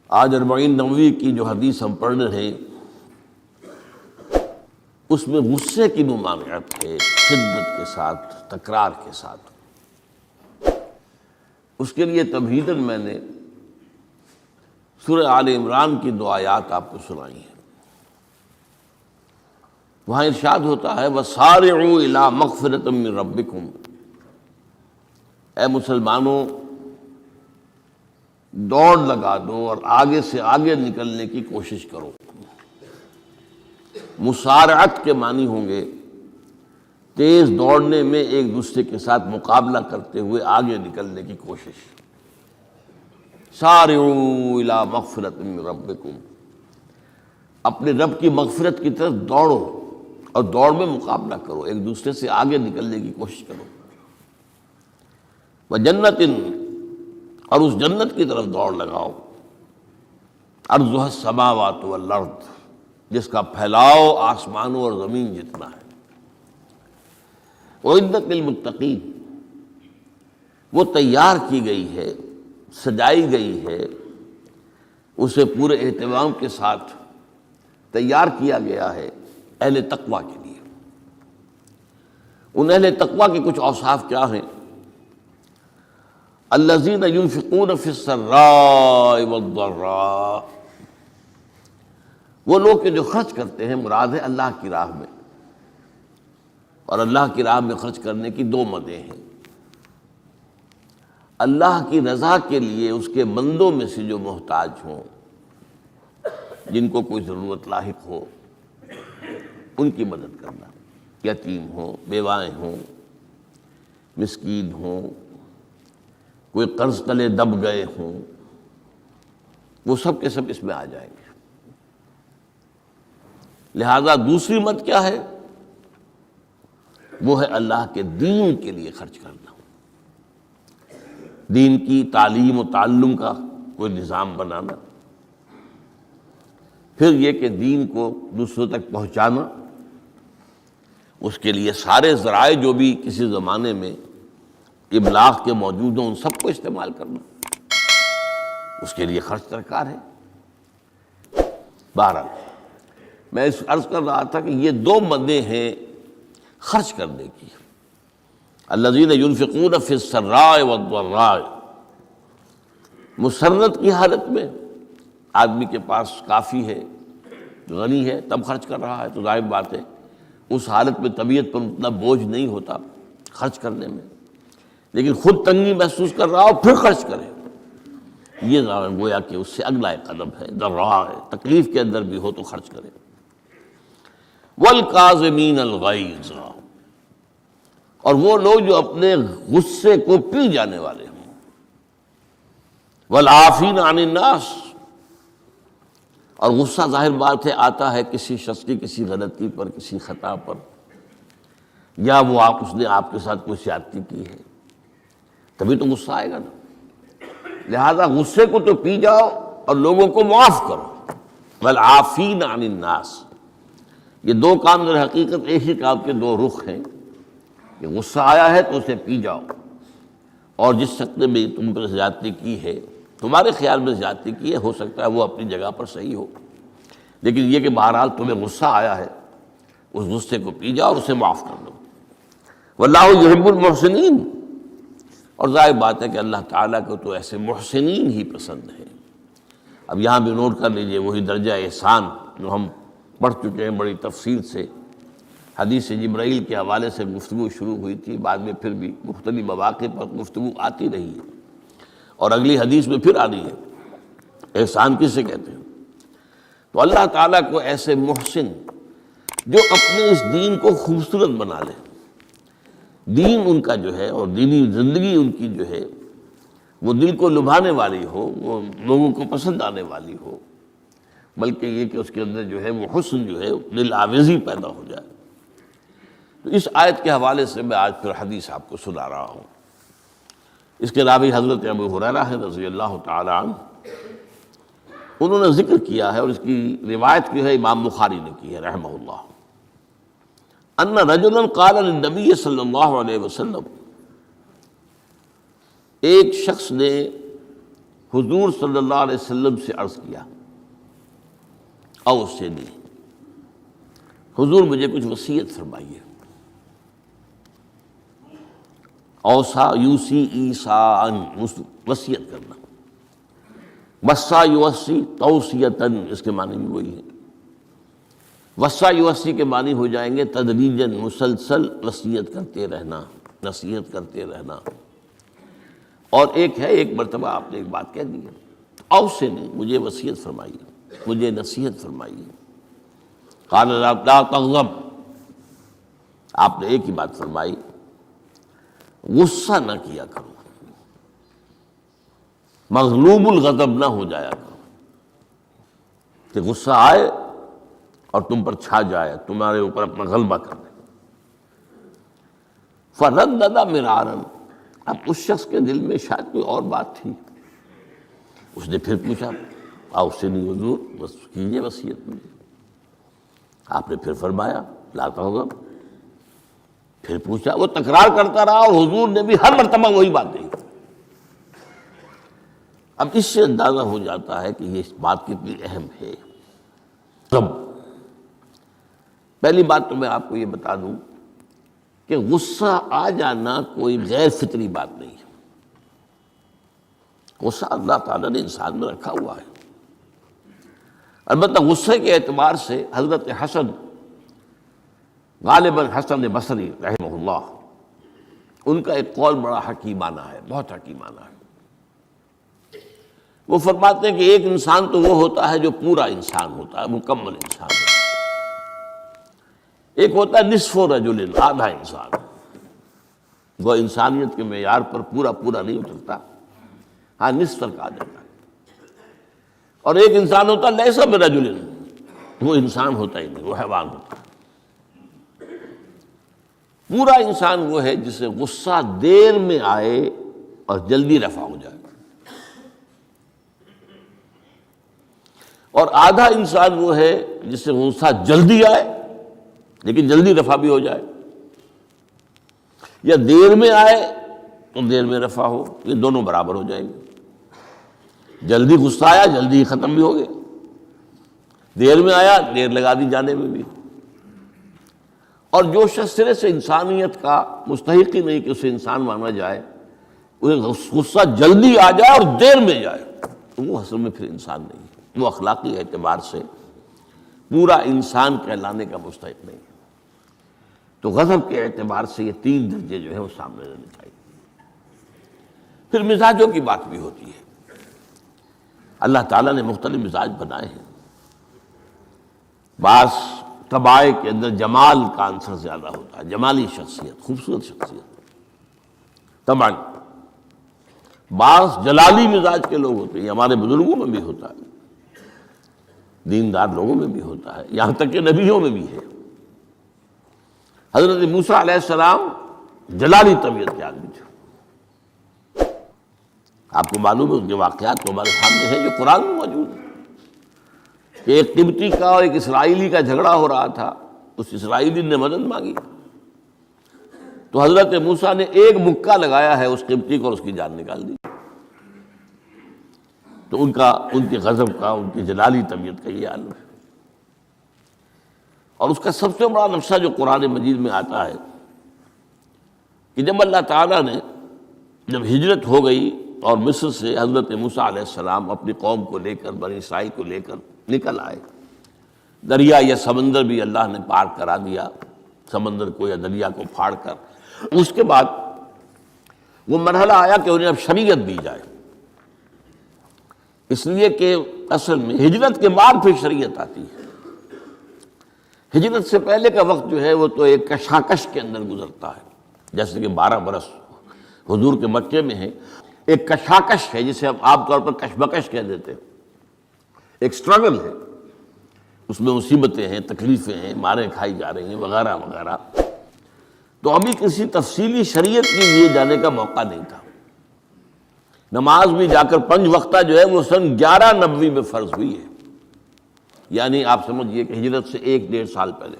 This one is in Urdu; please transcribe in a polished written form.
آج 40 نووی کی جو حدیث ہم پڑھ رہے ہیں اس میں غصے کی ممانعت ہے، شدت کے ساتھ، تکرار کے ساتھ۔ اس کے لیے تمہیداً میں نے سورہ آل عمران کی 2 آیات آپ کو سنائی ہیں۔ وہاں ارشاد ہوتا ہے وَسَارِعُوا إِلَىٰ مَغْفِرَةٍ مِّن رَبِّكُمْ، اے مسلمانوں دوڑ لگا دو اور آگے سے آگے نکلنے کی کوشش کرو۔ مسارعت کے معنی ہوں گے تیز دوڑنے میں ایک دوسرے کے ساتھ مقابلہ کرتے ہوئے آگے نکلنے کی کوشش۔ سارعوا الی مغفرۃ من ربکم، اپنے رب کی مغفرت کی طرف دوڑو اور دوڑ میں مقابلہ کرو، ایک دوسرے سے آگے نکلنے کی کوشش کرو۔ وجنت، اور اس جنت کی طرف دوڑ لگاؤ، عرضها السماوات والارض، جس کا پھیلاؤ آسمانوں اور زمین جتنا ہے۔ وعدت للمتقین، وہ تیار کی گئی ہے، سجائی گئی ہے، اسے پورے اہتمام کے ساتھ تیار کیا گیا ہے اہل تقویٰ کے لیے۔ ان اہل تقویٰ کے کچھ اوصاف کیا ہیں؟ الذین ينفقون فی السراء والضراء، وہ لوگ کہ جو خرچ کرتے ہیں، مراد ہے اللہ کی راہ میں، اور اللہ کی راہ میں خرچ کرنے کی 2 مدیں ہیں۔ اللہ کی رضا کے لیے اس کے بندوں میں سے جو محتاج ہوں، جن کو کوئی ضرورت لاحق ہو، ان کی مدد کرنا، یتیم ہوں، بیوائیں ہوں، مسکین ہوں، کوئی قرض تلے دب گئے ہوں، وہ سب کے سب اس میں آ جائیں گے۔ لہذا دوسری مد کیا ہے؟ وہ ہے اللہ کے دین کے لیے خرچ کرنا، دین کی تعلیم و تعلم کا کوئی نظام بنانا، پھر یہ کہ دین کو دوسروں تک پہنچانا، اس کے لیے سارے ذرائع جو بھی کسی زمانے میں ابلاغ کے موجود ہوں ان سب کو استعمال کرنا، اس کے لیے خرچ درکار ہے۔ بہرحال میں اس عرض کر رہا تھا کہ یہ 2 مدیں ہیں خرچ کرنے کی۔ الذین ينفقون فی السراء والضراء، مسرت کی حالت میں آدمی کے پاس کافی ہے، غنی ہے، تب خرچ کر رہا ہے تو ظاہر بات ہے اس حالت میں طبیعت پر اتنا بوجھ نہیں ہوتا خرچ کرنے میں، لیکن خود تنگی محسوس کر رہا ہو پھر خرچ کرے، یہ گویا کہ اس سے اگلا ایک قدم ہے، ضراء ہے، تکلیف کے اندر بھی ہو تو خرچ کرے۔ والکاظمین الغیظ، اور وہ لوگ جو اپنے غصے کو پی جانے والے ہوں۔ والعافین عن الناس، اور غصہ ظاہر بات ہے آتا ہے کسی شخص کی کسی غلطی پر، کسی خطا پر، یا وہ اس نے آپ کے ساتھ کوئی زیادتی کی ہے، تبھی تو غصہ آئے گا نا۔ لہذا غصے کو تو پی جاؤ اور لوگوں کو معاف کرو۔ والعافین عن الناس، یہ 2 کام در حقیقت ایک ہی کام کے 2 رخ ہیں کہ غصہ آیا ہے تو اسے پی جاؤ، اور جس شخص نے بھی تم پر زیادتی کی ہے، تمہارے خیال میں زیادتی کی ہے، ہو سکتا ہے وہ اپنی جگہ پر صحیح ہو، لیکن یہ کہ بہرحال تمہیں غصہ آیا ہے، اس غصے کو پی جاؤ اور اسے معاف کر دو۔ واللہ یحب المحسنین، اور ظاہر بات ہے کہ اللہ تعالیٰ کو تو ایسے محسنین ہی پسند ہے۔ اب یہاں بھی نوٹ کر لیجئے وہی درجہ احسان جو ہم پڑھ چکے ہیں بڑی تفصیل سے، حدیث جبرائیل کے حوالے سے گفتگو شروع ہوئی تھی، بعد میں پھر بھی مختلف مواقع پر گفتگو آتی رہی ہے، اور اگلی حدیث میں پھر آ رہی ہے۔ احسان کسے کہتے ہیں؟ تو اللہ تعالیٰ کو ایسے محسن جو اپنے اس دین کو خوبصورت بنا لے، دین ان کا جو ہے اور دینی زندگی ان کی جو ہے وہ دل کو لبھانے والی ہو، وہ لوگوں کو پسند آنے والی ہو، بلکہ یہ کہ اس کے اندر جو ہے وہ حسن جو ہے دل آویزی پیدا ہو جائے۔ تو اس آیت کے حوالے سے میں آج پھر حدیث آپ کو سنا رہا ہوں۔ اس کے راوی حضرت ابو ہریرہ ہے رضی اللہ تعالی عنہ، انہوں نے ذکر کیا ہے اور اس کی روایت کی ہے امام بخاری نے کی ہے رحمہ اللہ، ان رجلا قال للنبی صلی اللہ علیہ وسلم، ایک شخص نے حضور صلی اللہ علیہ وسلم سے عرض کیا، اوصنی، حضور مجھے کچھ وصیت فرمائیے۔ اوصا یوسی ایصاءً، وصیت کرنا، وصا یوصی توصیتاً، اس کے معنی بھی وہی ہے۔ وصا یوصی کے معنی ہو جائیں گے تدریجاً، مسلسل وصیت کرتے رہنا، نصیحت کرتے رہنا۔ اور ایک ہے، ایک مرتبہ آپ نے ایک بات کہہ دی ہے، اوصنی، مجھے وصیت فرمائیے، مجھے نصیحت فرمائیے۔ قال لا تغضب، آپ نے ایک ہی بات فرمائی، غصہ نہ کیا کرو، مغلوب الغضب نہ ہو جایا کرو، کہ غصہ آئے اور تم پر چھا جائے، تمہارے اوپر اپنا غلبہ کر دے۔ فردد مرارا، اب اس شخص کے دل میں شاید کوئی اور بات تھی، اس نے پھر پوچھا، اوصنی حضور، بس کیجیے وصیت مجھے۔ آپ نے پھر فرمایا لا تغضب، پھر پوچھا، وہ تکرار کرتا رہا اور حضور نے بھی ہر مرتبہ وہی بات کہی۔ اب اس سے اندازہ ہو جاتا ہے کہ یہ بات کتنی اہم ہے۔ پہلی بات تو میں آپ کو یہ بتا دوں کہ غصہ آ جانا کوئی غیر فطری بات نہیں ہے۔ غصہ اللہ تعالیٰ نے انسان میں رکھا ہوا ہے۔ البتہ غصے کے اعتبار سے حضرت حسن، غالباً حسن بصری رحمہ اللہ، ان کا ایک قول بڑا حکیمانہ ہے، بہت حکیمانہ ہے۔ وہ فرماتے ہیں کہ ایک انسان تو وہ ہوتا ہے جو پورا انسان ہوتا ہے، مکمل انسان ہوتا ہے، ایک ہوتا ہے نصف رجل، آدھا انسان، وہ انسانیت کے معیار پر پورا نہیں اترتا، ہاں نصف تک آ جاتا ہے۔ اور ایک انسان ہوتا ہے لیس برجل، وہ انسان ہوتا ہی نہیں، وہ حیوان ہوتا ہے۔ پورا انسان وہ ہے جسے غصہ دیر میں آئے اور جلدی رفع ہو جائے، اور آدھا انسان وہ ہے جسے غصہ جلدی آئے لیکن جلدی رفع بھی ہو جائے، یا دیر میں آئے تو دیر میں رفع ہو، یہ دونوں برابر ہو جائیں گے۔ جلدی غصہ آیا، جلدی ختم بھی ہو گیا، دیر میں آیا، دیر لگا دی جانے میں بھی۔ اور جو شخص سرے سے انسانیت کا مستحق ہی نہیں کہ اسے انسان مانا جائے، اسے غصہ جلدی آ جائے اور دیر میں جائے، تو وہ اصل میں پھر انسان نہیں ہے، وہ اخلاقی اعتبار سے پورا انسان کہلانے کا مستحق نہیں ہے۔ تو غضب کے اعتبار سے یہ تین درجے جو ہے وہ سامنے رہنے چاہیے۔ پھر مزاجوں کی بات بھی ہوتی ہے۔ اللہ تعالیٰ نے مختلف مزاج بنائے ہیں۔ بعض طبائع کے اندر جمال کا عنصر زیادہ ہوتا ہے، جمالی شخصیت، خوبصورت شخصیت طبعاً۔ بعض جلالی مزاج کے لوگ ہوتے ہیں، یہ ہمارے بزرگوں میں بھی ہوتا ہے، دیندار لوگوں میں بھی ہوتا ہے، یہاں تک کہ نبیوں میں بھی ہے۔ حضرت موسیٰ علیہ السلام جلالی طبیعت کے آدمی تھے، آپ کو معلوم ہے ان کے واقعات تو ہمارے سامنے ہیں جو قرآن میں موجود ہیں، کہ ایک قبطی کا اور ایک اسرائیلی کا جھگڑا ہو رہا تھا، اس اسرائیلی نے مدد مانگی تو حضرت موسیٰ نے ایک مکہ لگایا ہے اس قبطی کو اور اس کی جان نکال دی۔ تو ان کے غضب کا، ان کی جلالی طبیعت کا یہ عالم ہے۔ اور اس کا سب سے بڑا نقشہ جو قرآن مجید میں آتا ہے کہ جب اللہ تعالیٰ نے جب ہجرت ہو گئی اور مصر سے حضرت موسیٰ علیہ السلام اپنی قوم کو لے کر، بنی اسرائیل کو لے کر نکل آئے، دریا یا سمندر بھی اللہ نے پار کرا دیا، سمندر کو یا دریا کو پھاڑ کر، اس کے بعد وہ مرحلہ آیا کہ انہیں اب شریعت دی جائے، اس لیے کہ اصل میں ہجرت کے بعد پھر شریعت آتی ہے۔ ہجرت سے پہلے کا وقت جو ہے وہ تو ایک کشاکش کے اندر گزرتا ہے، جیسے کہ 12 برس حضور کے مکے میں ہے، ایک کشاکش ہے جسے ہم عام طور پر کشمکش کہہ دیتے ہیں، ایک سٹرگل ہے، اس میں مصیبتیں ہیں، تکلیفیں ہیں، ماریں کھائی جا رہی ہیں وغیرہ وغیرہ۔ تو ابھی کسی تفصیلی شریعت کے لیے جانے کا موقع نہیں تھا۔ نماز بھی جا کر 5 وقتہ جو ہے وہ سن 1190 میں فرض ہوئی ہے، یعنی آپ سمجھئے کہ ہجرت سے 1 ڈیڑھ سال پہلے۔